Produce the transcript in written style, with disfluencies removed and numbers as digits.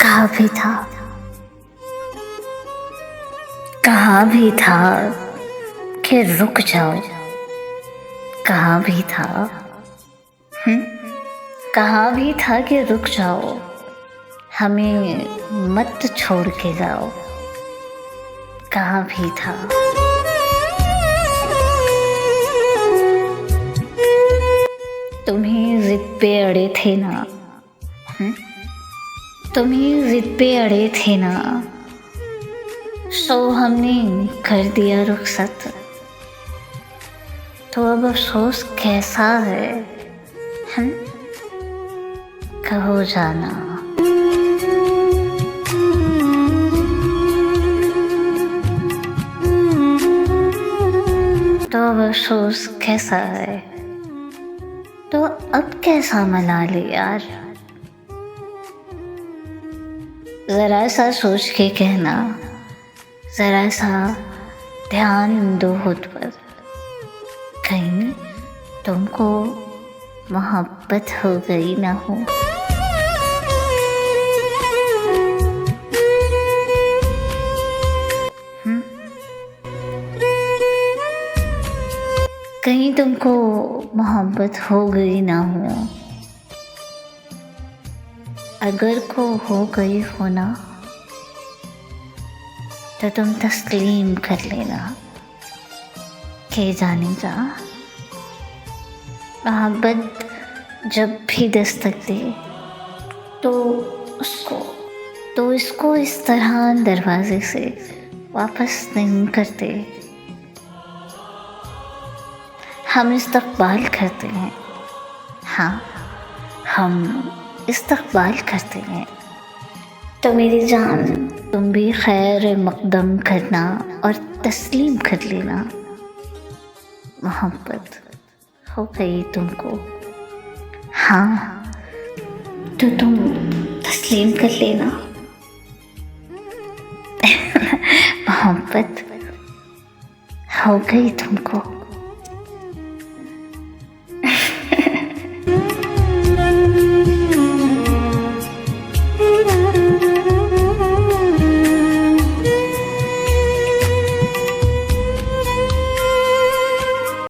कहा भी था, कहा भी था कि रुक जाओ, कहा भी था, कहा भी था कि रुक जाओ, हमें मत छोड़ के जाओ, कहा भी था। तुम्हें जिद पे अड़े थे ना, तुम्हें जिद पे अड़े थे ना, सो हमने कर दिया रुखसत, तो अब अफसोस कैसा है, कहो जाना। तो अब अफसोस कैसा है, तो अब कैसा मना ले यार। ज़रा सा सोच के कहना, ज़रा सा ध्यान दो खुद पर, कहीं तुमको मोहब्बत हो गई ना हो। कहीं तुमको मोहब्बत हो गई ना हो। अगर को हो गई हो ना, तो तुम तस्लीम कर लेना के जाने जा। मोहब्बत जब भी दस्तक दे तो इसको इस तरह दरवाजे से वापस नहीं करते, हम इस्तकबाल करते हैं। हाँ, हम इस्तकबाल करते हैं। तो मेरी जान, तुम भी खैर मकदम करना और तस्लीम कर लेना, मोहब्बत हो गई तुमको। हाँ, तो तुम तस्लीम कर लेना, मोहब्बत हो गई तुमको।